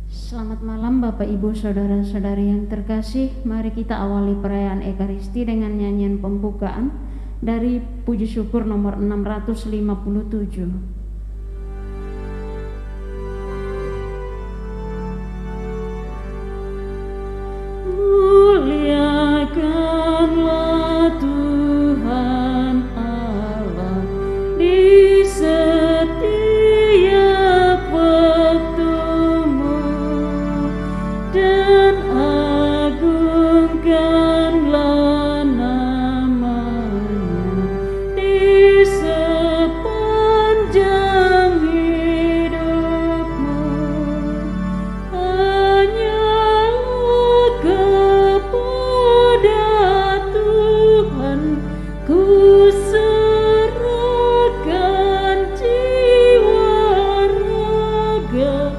Selamat malam Bapak Ibu Saudara-saudari yang terkasih. Mari kita awali perayaan Ekaristi dengan nyanyian pembukaan dari Puji Syukur nomor 657. Muliakanlah Tuhan Allah di setiap waktumu, dan agungkanlah namanya di sepanjang hidupmu. Hanyalah kepada Tuhan ku serahkan jiwa raga.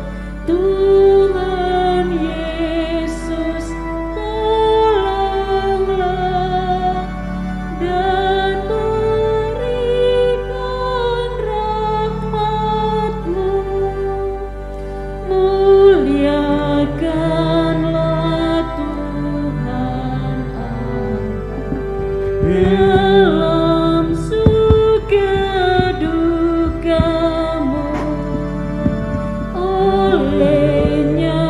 Tuhan Yesus, tolonglah dan berikan rahmat-Mu. Muliakanlah Tuhan Allah dalam suka dukamu. Olehnya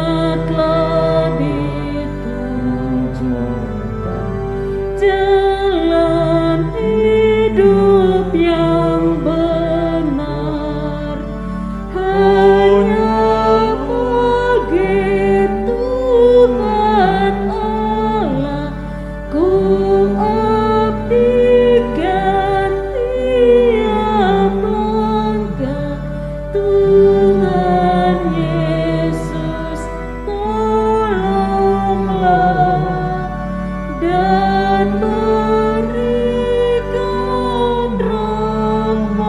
telah ditunjukkan jalan hidup yang benar. Hanya bagi Tuhan Allah ku abdikan tiap langkah. Tuhan Yesus, tolonglah dan berikan rahmat-Mu.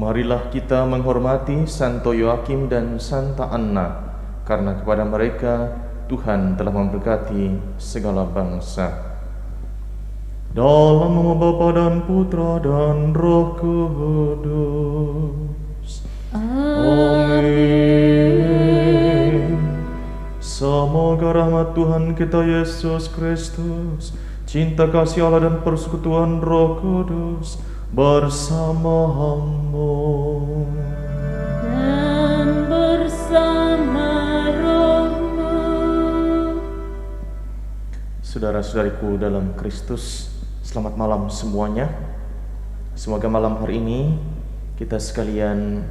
Marilah kita menghormati Santo Yoakim dan Santa Anna, karena kepada mereka Tuhan telah memberkati segala bangsa. Dalam nama Bapa dan Putra dan Roh Kudus. Amin. Semoga rahmat Tuhan kita Yesus Kristus, cinta kasih Allah dan persekutuan Roh Kudus bersamamu Dan bersama rohmu. Saudara-saudariku dalam Kristus, selamat malam semuanya. Semoga malam hari ini kita sekalian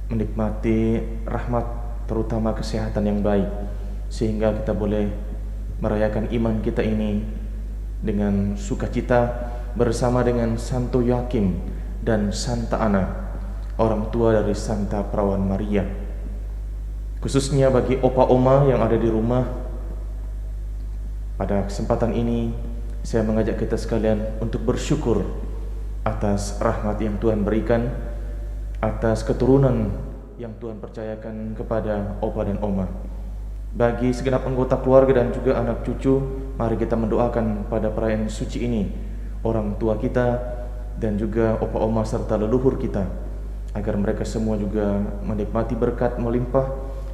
menikmati rahmat, terutama kesehatan yang baik, sehingga kita boleh merayakan iman kita ini dengan sukacita bersama dengan Santo Yoakim dan Santa Anna, orang tua dari Santa Perawan Maria. Khususnya bagi opa oma yang ada di rumah, pada kesempatan ini saya mengajak kita sekalian untuk bersyukur atas rahmat yang Tuhan berikan, atas keturunan yang Tuhan percayakan kepada opa dan oma. Bagi segenap anggota keluarga dan juga anak cucu, mari kita mendoakan pada perayaan suci ini orang tua kita dan juga opa oma serta leluhur kita, agar mereka semua juga menikmati berkat melimpah,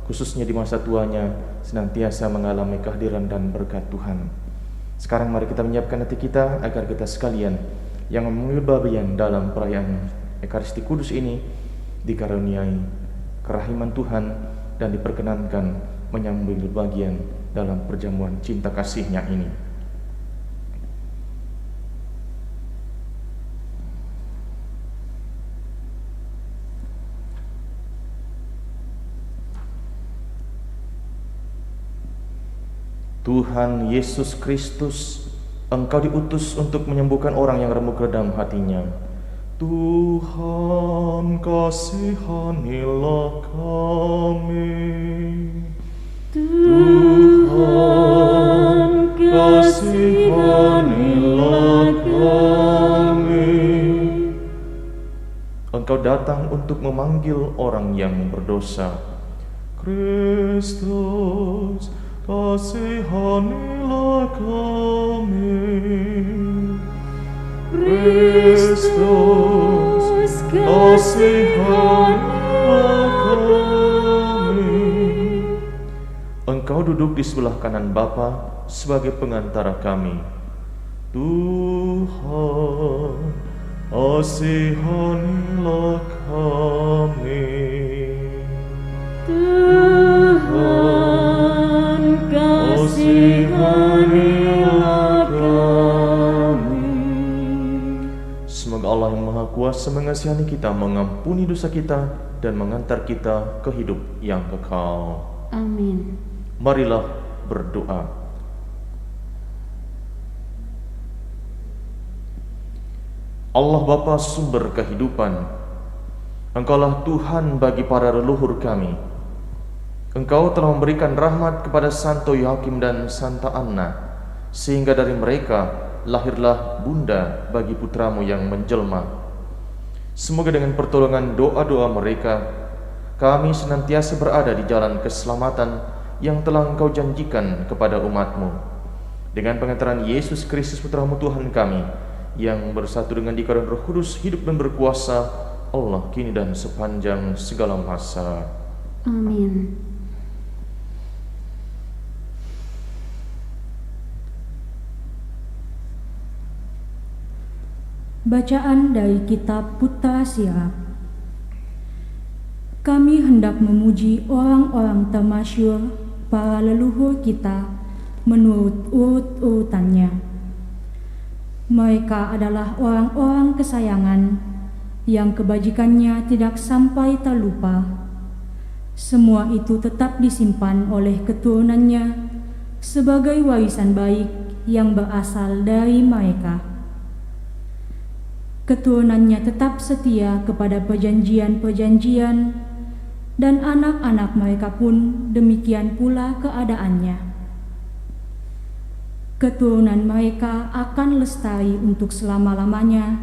khususnya di masa tuanya senantiasa mengalami kehadiran dan berkat Tuhan. Sekarang mari kita menyiapkan hati kita agar kita sekalian yang mengambil bagian dalam perayaan Ekaristi Kudus ini dikaruniai kerahiman Tuhan dan diperkenankan mengambil bagian dalam perjamuan cinta kasih-Nya ini. Tuhan Yesus Kristus, Engkau diutus untuk menyembuhkan orang yang remuk redam hatinya. Tuhan, kasihanilah kami. Tuhan, kasihanilah kami. Engkau datang untuk memanggil orang yang berdosa. Kristus, kasihanilah kami. Kristus, kasihanilah kami. Engkau duduk di sebelah kanan Bapa sebagai pengantara kami. Tuhan, kasihanilah kami. Tuhan, kasihanilah kami. Semoga Allah yang Maha Kuasa mengasihani kita, mengampuni dosa kita, dan mengantar kita ke hidup yang kekal. Amin. Marilah berdoa. Allah Bapa sumber kehidupan, Engkaulah Tuhan bagi para leluhur kami. Engkau telah memberikan rahmat kepada Santo Yoakim dan Santa Anna, sehingga dari mereka lahirlah bunda bagi putramu yang menjelma. Semoga dengan pertolongan doa-doa mereka, kami senantiasa berada di jalan keselamatan yang telah Engkau janjikan kepada umat-Mu. Dengan pengantaran Yesus Kristus Putramu Tuhan kami, yang bersatu dengan dikawin Roh Kudus, hidup dan berkuasa Allah kini dan sepanjang segala masa. Amin. Bacaan dari Kitab Putra Sirah. Kami hendak memuji orang-orang termasyhur, para leluhur kita, menurut urut-urutannya. Mereka adalah orang-orang kesayangan yang kebajikannya tidak sampai terlupa. Semua itu tetap disimpan oleh keturunannya sebagai warisan baik yang berasal dari mereka. Keturunannya tetap setia kepada perjanjian-perjanjian, dan anak-anak mereka pun demikian pula keadaannya. Keturunan mereka akan lestari untuk selama-lamanya,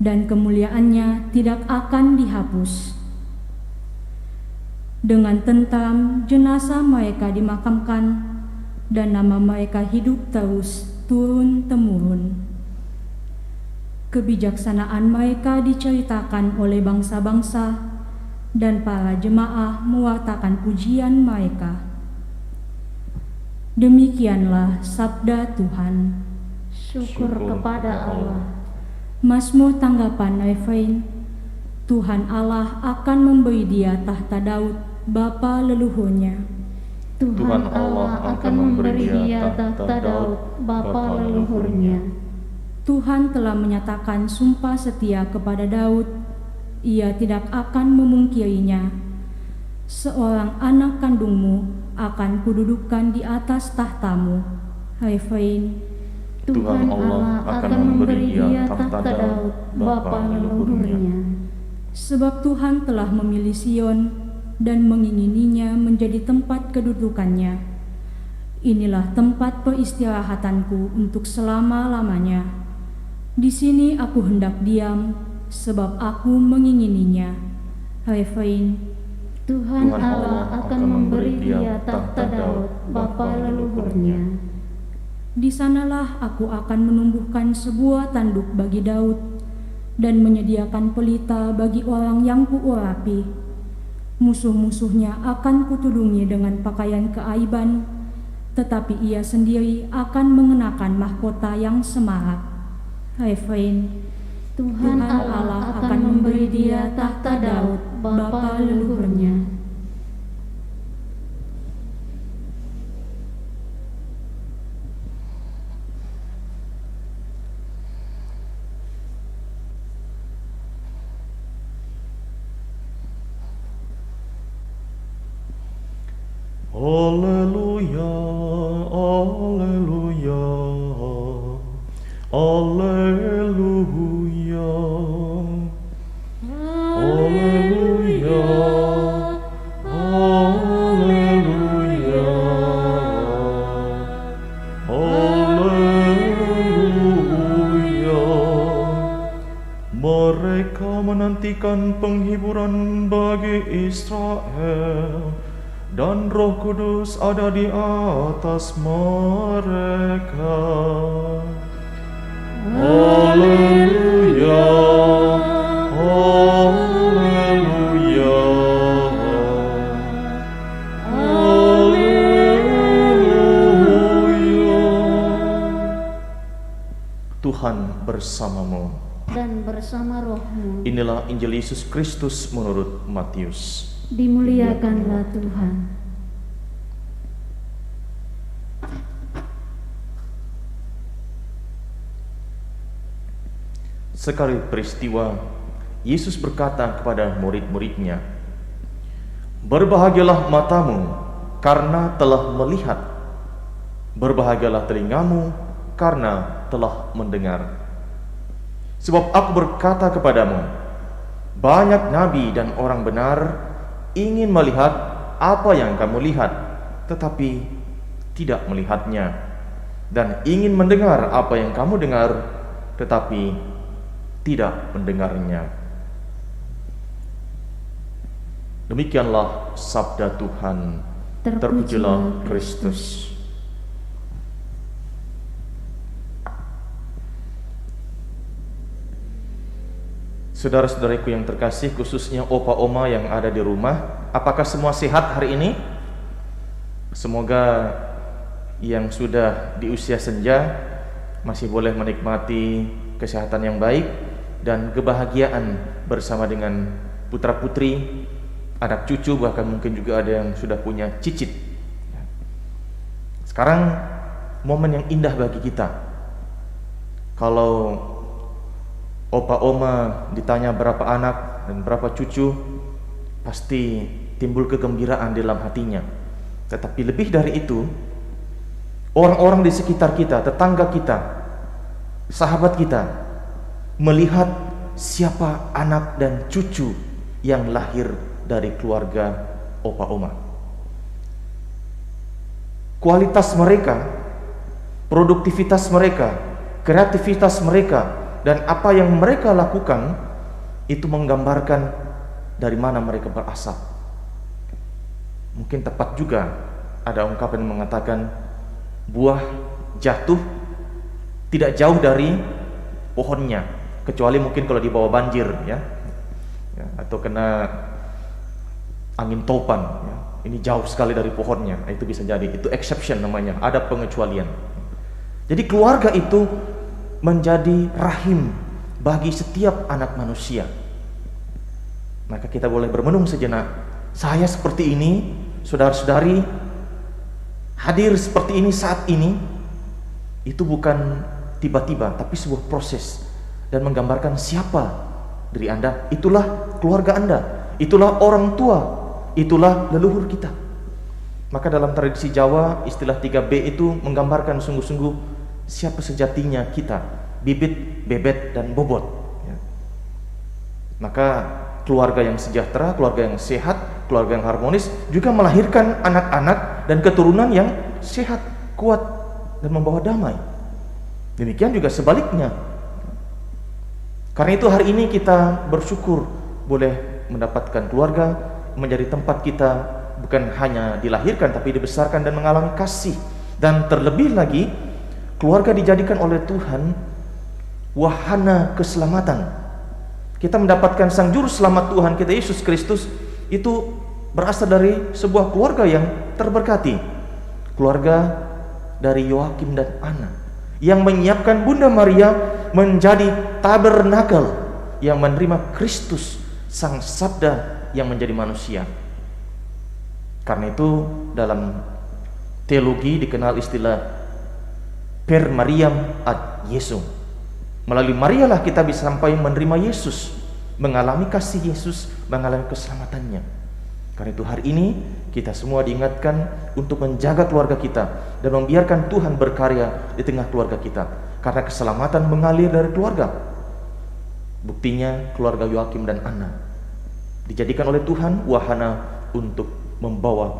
dan kemuliaannya tidak akan dihapus. Dengan tentam jenazah mereka dimakamkan, dan nama mereka hidup terus turun-temurun. Kebijaksanaan mereka diceritakan oleh bangsa-bangsa, dan para jemaah mewartakan pujian mereka. Demikianlah sabda Tuhan. Syukur kepada Allah. Mazmur tanggapan refrein. Tuhan Allah akan memberi dia tahta Daud, bapa leluhurnya. Tuhan Allah akan memberi dia tahta Daud, bapa leluhurnya. Tuhan telah menyatakan sumpah setia kepada Daud. Ia tidak akan memungkirinya. Seorang anak kandungmu akan kududukkan di atas tahtamu. Refrein. Tuhan Allah akan memberi dia tahta Daud, bapa leluhurnya. Sebab Tuhan telah memilih Sion dan mengingininya menjadi tempat kedudukannya. Inilah tempat peristirahatanku untuk selama-lamanya. Di sini aku hendak diam, sebab aku mengingininya. Refrein. Tuhan Allah akan memberi dia tahta Daud, bapa leluhurnya. Di sanalah aku akan menumbuhkan sebuah tanduk bagi Daud, dan menyediakan pelita bagi orang yang kuurapi. Musuh-musuhnya akan kutudungi dengan pakaian keaiban, tetapi ia sendiri akan mengenakan mahkota yang semarak. Refrein. Tuhan Allah akan memberi dia tahta Daud, bapa leluhurnya. Alleluia, alleluia, alleluia, alleluia, alleluia, alleluia. Mereka menantikan penghiburan bagi Israel, dan Roh Kudus ada di atas mereka. Haleluya, haleluya, haleluya. Tuhan bersamamu. Dan bersama rohmu. Inilah Injil Yesus Kristus menurut Matius. Dimuliakanlah Tuhan. Sekali peristiwa, Yesus berkata kepada murid-muridnya, "Berbahagialah matamu karena telah melihat, berbahagialah telingamu karena telah mendengar. Sebab aku berkata kepadamu, banyak nabi dan orang benar ingin melihat apa yang kamu lihat, tetapi tidak melihatnya, dan ingin mendengar apa yang kamu dengar, tetapi tidak mendengarnya." Demikianlah sabda Tuhan. Terpujilah Kristus. Saudara-saudariku yang terkasih, khususnya opa oma yang ada di rumah, apakah semua sehat hari ini? Semoga yang sudah di usia senja masih boleh menikmati kesehatan yang baik dan kebahagiaan bersama dengan putra-putri, anak cucu, bahkan mungkin juga ada yang sudah punya cicit. Sekarang momen yang indah bagi kita. Kalau opa oma ditanya berapa anak dan berapa cucu, pasti timbul kegembiraan di dalam hatinya. Tetapi lebih dari itu, orang-orang di sekitar kita, tetangga kita, sahabat kita, melihat siapa anak dan cucu yang lahir dari keluarga opa oma. Kualitas mereka, produktivitas mereka, kreativitas mereka, dan apa yang mereka lakukan itu menggambarkan dari mana mereka berasal. Mungkin tepat juga ada ungkapan yang mengatakan buah jatuh tidak jauh dari pohonnya, kecuali mungkin kalau dibawa banjir ya, atau kena angin topan ya. Ini jauh sekali dari pohonnya, itu bisa jadi, itu exception namanya, ada pengecualian. Jadi keluarga itu menjadi rahim bagi setiap anak manusia. Maka kita boleh bermenung sejenak. Saya seperti ini, saudara-saudari hadir seperti ini saat ini, itu bukan tiba-tiba, tapi sebuah proses dan menggambarkan siapa diri Anda. Itulah keluarga Anda, itulah orang tua, itulah leluhur kita. Maka dalam tradisi Jawa, istilah 3B itu menggambarkan sungguh-sungguh siapa sejatinya kita, bibit, bebet, dan bobot ya. Maka keluarga yang sejahtera, keluarga yang sehat, keluarga yang harmonis juga melahirkan anak-anak dan keturunan yang sehat, kuat, dan membawa damai. Demikian juga sebaliknya. Karena itu hari ini kita bersyukur boleh mendapatkan keluarga menjadi tempat kita bukan hanya dilahirkan tapi dibesarkan dan mengalami kasih. Dan terlebih lagi, keluarga dijadikan oleh Tuhan wahana keselamatan. Kita mendapatkan Sang Juru Selamat Tuhan kita Yesus Kristus itu berasal dari sebuah keluarga yang terberkati. Keluarga dari Yoakim dan Ana yang menyiapkan Bunda Maria menjadi tabernakel yang menerima Kristus, Sang Sabda yang menjadi manusia. Karena itu dalam teologi dikenal istilah per Mariam ad Yesum. Melalui Marialah kita bisa sampai menerima Yesus, mengalami kasih Yesus, mengalami keselamatannya. Karena itu hari ini kita semua diingatkan untuk menjaga keluarga kita dan membiarkan Tuhan berkarya di tengah keluarga kita. Karena keselamatan mengalir dari keluarga. Buktinya keluarga Yoakim dan Ana dijadikan oleh Tuhan wahana untuk membawa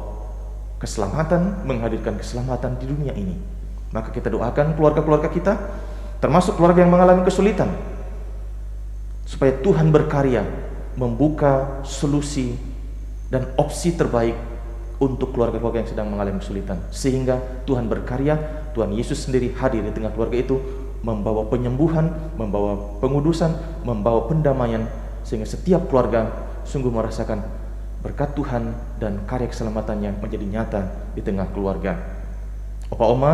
keselamatan, menghadirkan keselamatan di dunia ini. Maka kita doakan keluarga-keluarga kita, termasuk keluarga yang mengalami kesulitan, supaya Tuhan berkarya membuka solusi dan opsi terbaik untuk keluarga-keluarga yang sedang mengalami kesulitan, sehingga Tuhan berkarya, Tuhan Yesus sendiri hadir di tengah keluarga itu membawa penyembuhan, membawa pengudusan, membawa pendamaian, sehingga setiap keluarga sungguh merasakan berkat Tuhan dan karya keselamatannya menjadi nyata di tengah keluarga. Opa Oma,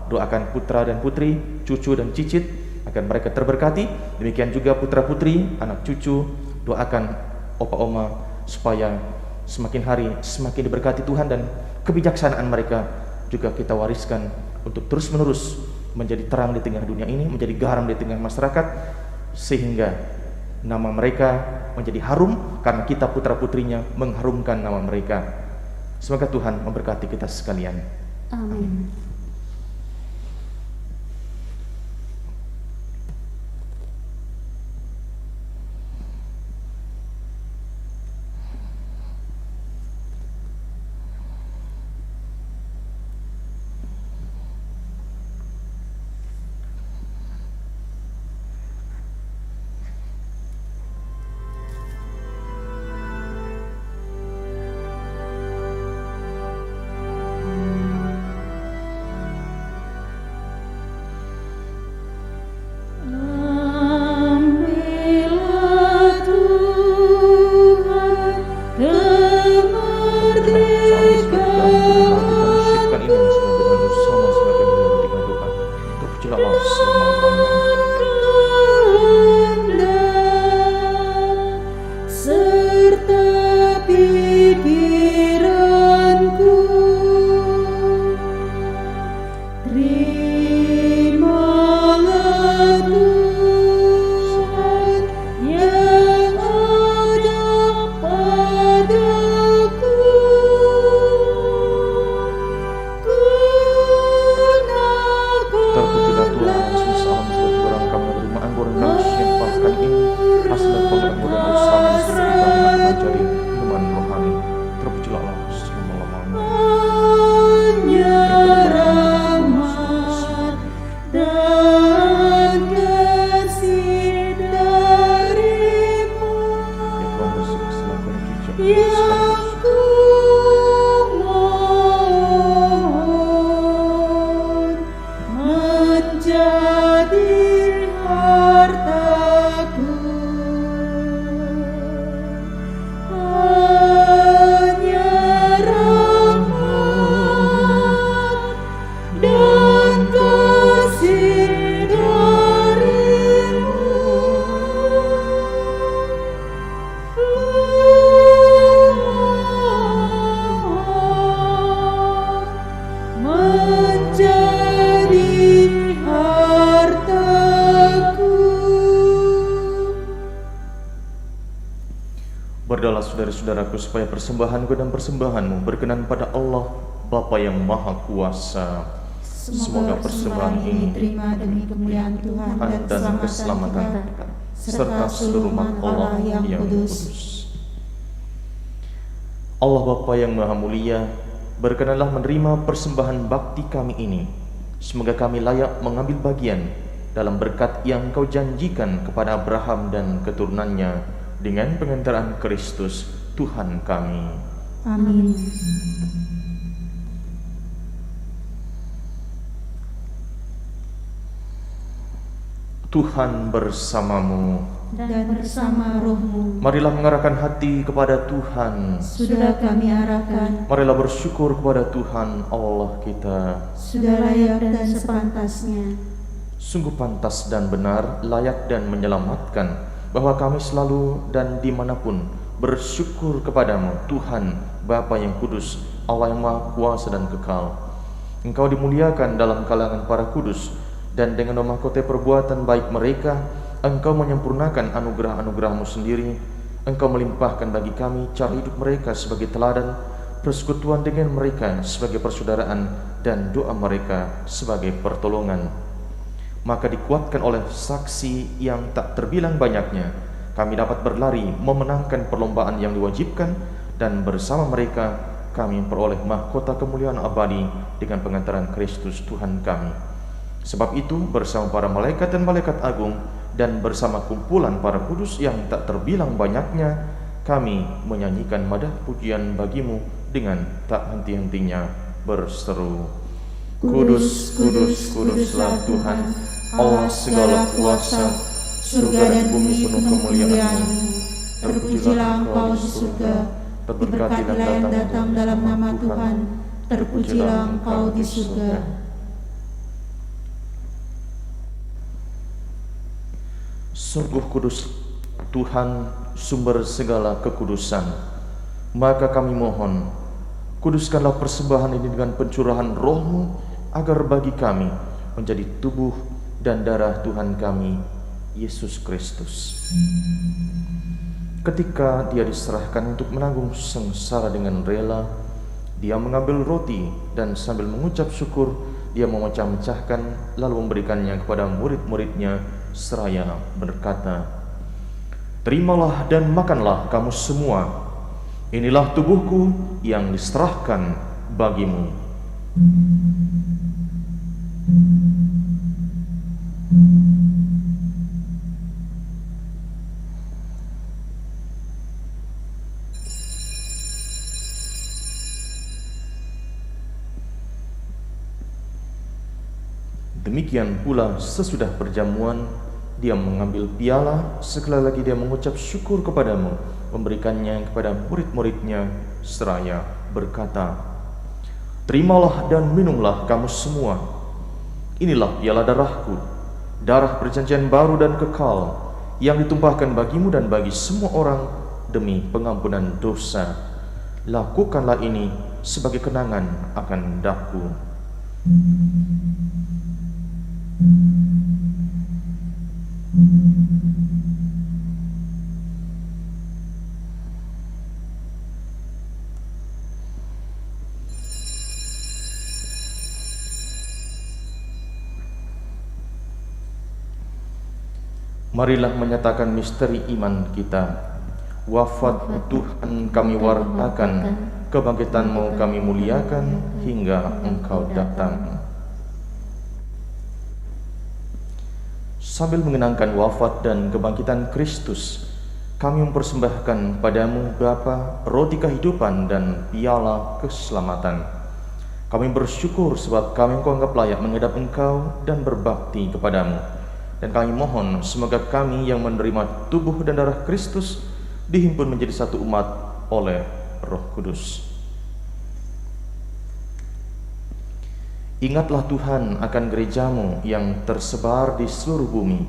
doakan putra dan putri, cucu dan cicit agar mereka terberkati. Demikian juga putra putri, anak cucu, doakan Opa Oma supaya semakin hari semakin diberkati Tuhan, dan kebijaksanaan mereka juga kita wariskan untuk terus menerus menjadi terang di tengah dunia ini, menjadi garam di tengah masyarakat, sehingga nama mereka menjadi harum karena kita putra putrinya mengharumkan nama mereka. Semoga Tuhan memberkati kita sekalian. Amin. Berdoalah saudara-saudaraku supaya persembahanku dan persembahanmu berkenan pada Allah Bapa yang Maha Kuasa. Semoga persembahan ini diterima demi kemuliaan Tuhan dan keselamatan kita, serta seluruh umat Allah yang kudus. Allah Bapa yang Maha Mulia, berkenanlah menerima persembahan bakti kami ini. Semoga kami layak mengambil bagian dalam berkat yang Kau janjikan kepada Abraham dan keturunannya dengan pengantaran Kristus Tuhan kami. Amin. Tuhan bersamamu Dan bersama rohmu. Marilah mengarahkan hati kepada Tuhan. Sudah kami arahkan. Marilah bersyukur kepada Tuhan Allah kita. Sudah layak dan sepantasnya. Sungguh pantas dan benar, layak dan menyelamatkan, bahwa kami selalu dan dimanapun bersyukur kepadamu, Tuhan Bapa yang kudus, Allah yang Maha Kuasa dan kekal. Engkau dimuliakan dalam kalangan para kudus, dan dengan memahkota perbuatan baik mereka, Engkau menyempurnakan anugerah-anugerah-Mu sendiri. Engkau melimpahkan bagi kami cara hidup mereka sebagai teladan, persekutuan dengan mereka sebagai persaudaraan, dan doa mereka sebagai pertolongan. Maka dikuatkan oleh saksi yang tak terbilang banyaknya, kami dapat berlari memenangkan perlombaan yang diwajibkan, dan bersama mereka kami memperoleh mahkota kemuliaan abadi dengan pengantaran Kristus Tuhan kami. Sebab itu bersama para malaikat dan malaikat agung, dan bersama kumpulan para kudus yang tak terbilang banyaknya, kami menyanyikan madah pujian bagimu dengan tak henti-hentinya berseru, Kudus, kudus, kuduslah Tuhan, Allah segala kuasa, surga dan bumi penuh kemuliaan-Mu. Terpujilah Engkau di surga, diberkatilah yang datang dalam nama Tuhan, terpujilah Engkau di surga. Sungguh kudus Tuhan, sumber segala kekudusan. Maka kami mohon, kuduskanlah persembahan ini dengan pencurahan Roh-Mu, agar bagi kami menjadi tubuh dan darah Tuhan kami, Yesus Kristus. Ketika Dia diserahkan untuk menanggung sengsara dengan rela, Dia mengambil roti dan sambil mengucap syukur, Dia memecah-mecahkan lalu memberikannya kepada murid-muridnya seraya berkata, "Terimalah dan makanlah kamu semua. Inilah tubuhku yang diserahkan bagimu." Demikian pula sesudah perjamuan, Dia mengambil piala, sekali lagi Dia mengucap syukur kepadamu, memberikannya kepada murid-muridnya seraya berkata, "Terimalah dan minumlah kamu semua. Inilah piala darahku, darah perjanjian baru dan kekal, yang ditumpahkan bagimu dan bagi semua orang demi pengampunan dosa. Lakukanlah ini sebagai kenangan akan daku." Marilah menyatakan misteri iman kita. Wafat Tuhan kami wartakan, kebangkitan-Mu kami muliakan hingga Engkau datang. Sambil mengenangkan wafat dan kebangkitan Kristus, kami mempersembahkan padamu Bapa roti kehidupan dan piala keselamatan. Kami bersyukur sebab kami Engkau anggap layak menghadap Engkau dan berbakti kepadamu. Dan kami mohon semoga kami yang menerima tubuh dan darah Kristus dihimpun menjadi satu umat oleh Roh Kudus. Ingatlah Tuhan akan gereja-Mu yang tersebar di seluruh bumi,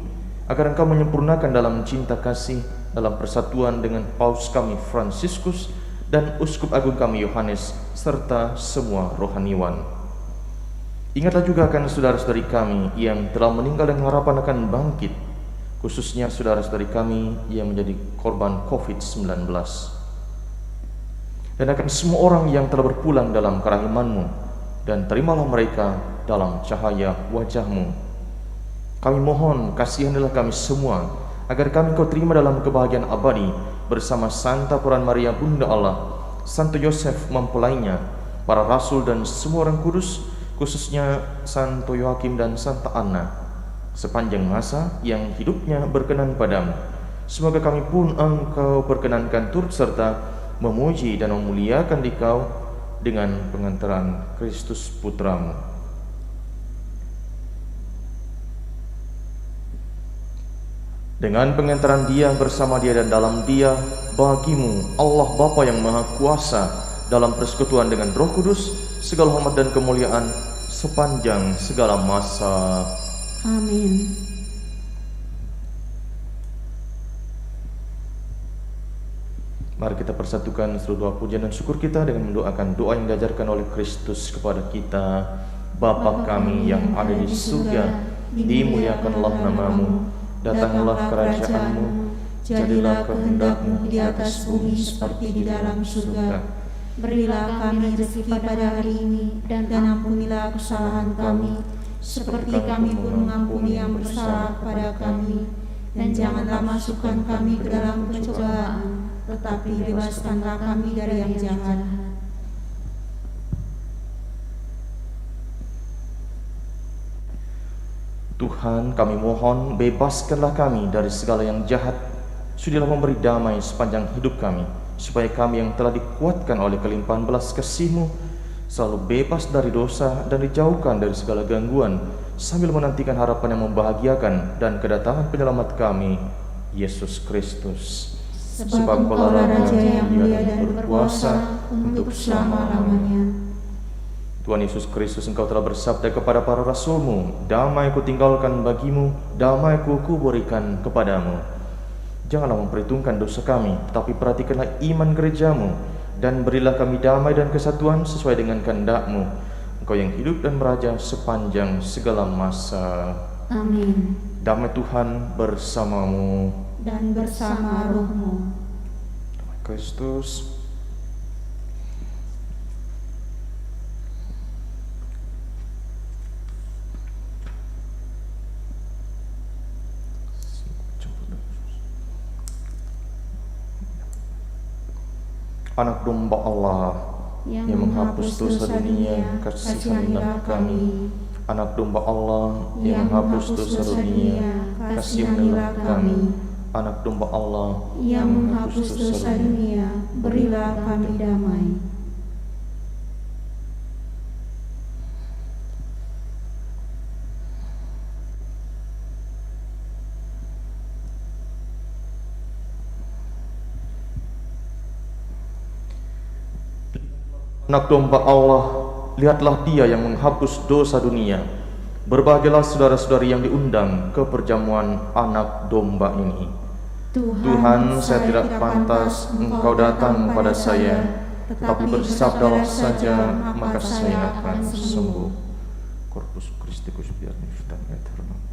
agar Engkau menyempurnakan dalam cinta kasih, dalam persatuan dengan Paus kami Fransiskus dan Uskup Agung kami Yohanes, serta semua rohaniwan. Ingatlah juga akan saudara-saudari kami yang telah meninggal dengan harapan akan bangkit, khususnya saudara-saudari kami yang menjadi korban COVID-19. Dan akan semua orang yang telah berpulang dalam kerahiman-Mu, dan terimalah mereka dalam cahaya wajah-Mu. Kami mohon kasihanilah kami semua, agar kami Kau terima dalam kebahagiaan abadi bersama Santa Peran Maria Bunda Allah, Santo Yosef mempelainya, para rasul dan semua orang kudus, khususnya Santo Yoakim dan Santa Anna, sepanjang masa yang hidupnya berkenan padamu. Semoga kami pun Engkau perkenankan turut serta memuji dan memuliakan Dikau dengan pengantaran Kristus Putra-Mu. Dengan pengantaran Dia, bersama Dia dan dalam Dia, bagimu Allah Bapa yang Maha Kuasa, dalam persekutuan dengan Roh Kudus, segala hormat dan kemuliaan sepanjang segala masa. Amin. Mari kita persatukan seluruh doa pujian dan syukur kita dengan mendoakan doa yang diajarkan oleh Kristus kepada kita. Bapa kami yang ada di surga, dimuliakanlah nama-Mu, datanglah kerajaan-Mu, jadilah kehendak-Mu di atas bumi seperti di dalam surga. Berilah kami rezeki pada hari ini, dan ampunilah kesalahan kami, seperti kami pun mengampuni yang bersalah kepada kami. Dan janganlah masukkan kami ke dalam pencobaan, tetapi bebaskanlah kami dari yang jahat. Tuhan, kami mohon, bebaskanlah kami dari segala yang jahat. Sudilah memberi damai sepanjang hidup kami, supaya kami yang telah dikuatkan oleh kelimpahan belas kasih-Mu selalu bebas dari dosa dan dijauhkan dari segala gangguan, sambil menantikan harapan yang membahagiakan dan kedatangan penyelamat kami, Yesus Kristus. Sebab Engkaulah Raja yang mulia dan berkuasa untuk selama-lamanya. Tuhan Yesus Kristus, Engkau telah bersabda kepada para rasul-Mu, damai ku tinggalkan bagimu, damai ku berikan kepadamu. Janganlah memperhitungkan dosa kami, tetapi perhatikanlah iman gereja-Mu, dan berilah kami damai dan kesatuan sesuai dengan kehendak-Mu. Engkau yang hidup dan meraja sepanjang segala masa. Amin. Damai Tuhan bersamamu. Dan bersama rohmu. Damai Kristus. Anak domba Allah yang menghapus dosa dunia, kasihanilah kami. Anak domba Allah yang menghapus dosa dunia, kasihanilah kami. Anak domba Allah Yang menghapus dosa dunia, berilah kami damai. Anak domba Allah, lihatlah Dia yang menghapus dosa dunia. Berbahagialah saudara-saudari yang diundang ke perjamuan anak domba ini. Tuhan, saya tidak pantas Engkau datang pada saya, tetapi bersabdalah saja, maka saya akan sembuh. Corpus Christi cuspiat niftam aeternam.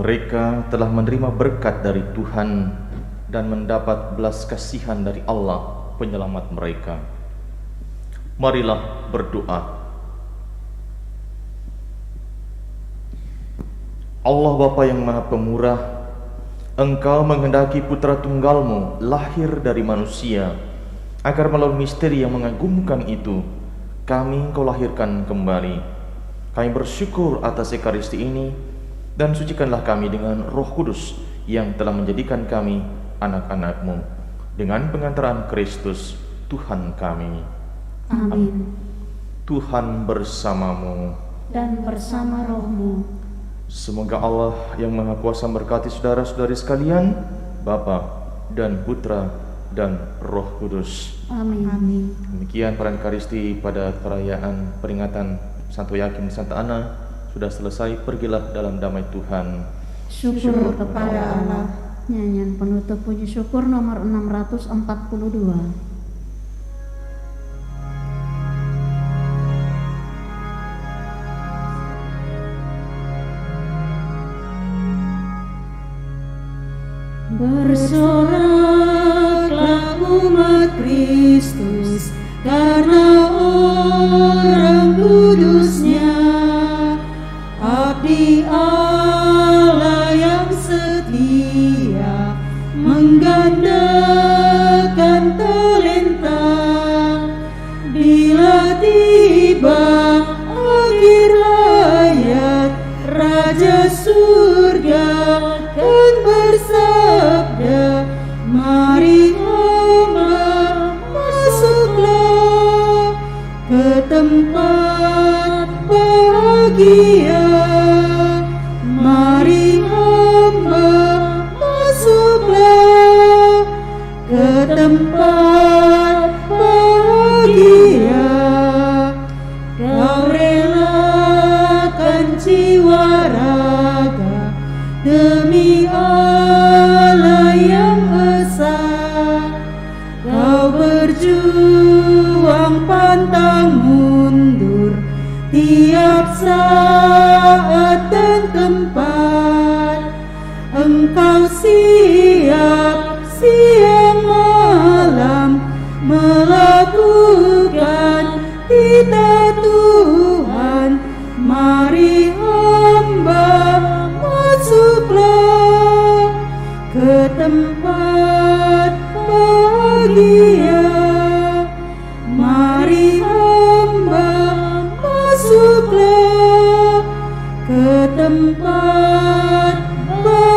Mereka telah menerima berkat dari Tuhan dan mendapat belas kasihan dari Allah penyelamat mereka. Marilah berdoa. Allah Bapa yang Maha Pemurah, Engkau menghendaki putra tunggal-Mu lahir dari manusia, agar melalui misteri yang mengagumkan itu, kami Engkau lahirkan kembali. Kami bersyukur atas Ekaristi ini, dan sucikanlah kami dengan Roh Kudus yang telah menjadikan kami anak-anak-Mu, dengan pengantaran Kristus Tuhan kami. Amin. Tuhan bersamamu. Dan bersama rohmu. Semoga Allah yang Maha Kuasa memberkati saudara-saudari sekalian, Bapa dan Putra dan Roh Kudus. Amin. Amin. Demikian perayaan Ekaristi pada perayaan peringatan Santo Yakin Santa Ana sudah selesai. Pergilah dalam damai Tuhan. Syukur kepada Allah. Nyanyian penutup puji syukur nomor 642. Bersoraklah umat Kristus karena orang kudusnya, abdi Allah yang setia menggandakan talenta. Bila tiba akhir hayat, Raja surga kan bersabda, mari hamba masuklah ke tempat bahagia. Mari hamba masuklah ke tempat bahagia. Kau relakan jiwa raga demi Allah yang esa. Kau berjuang pantang mundur tiap saat dan tempat. Engkau siap siang malam melakukan titah Tuhan. Mari hamba masuklah ke tempat bahagia. Mari hamba masuklah ke tempat bahagia.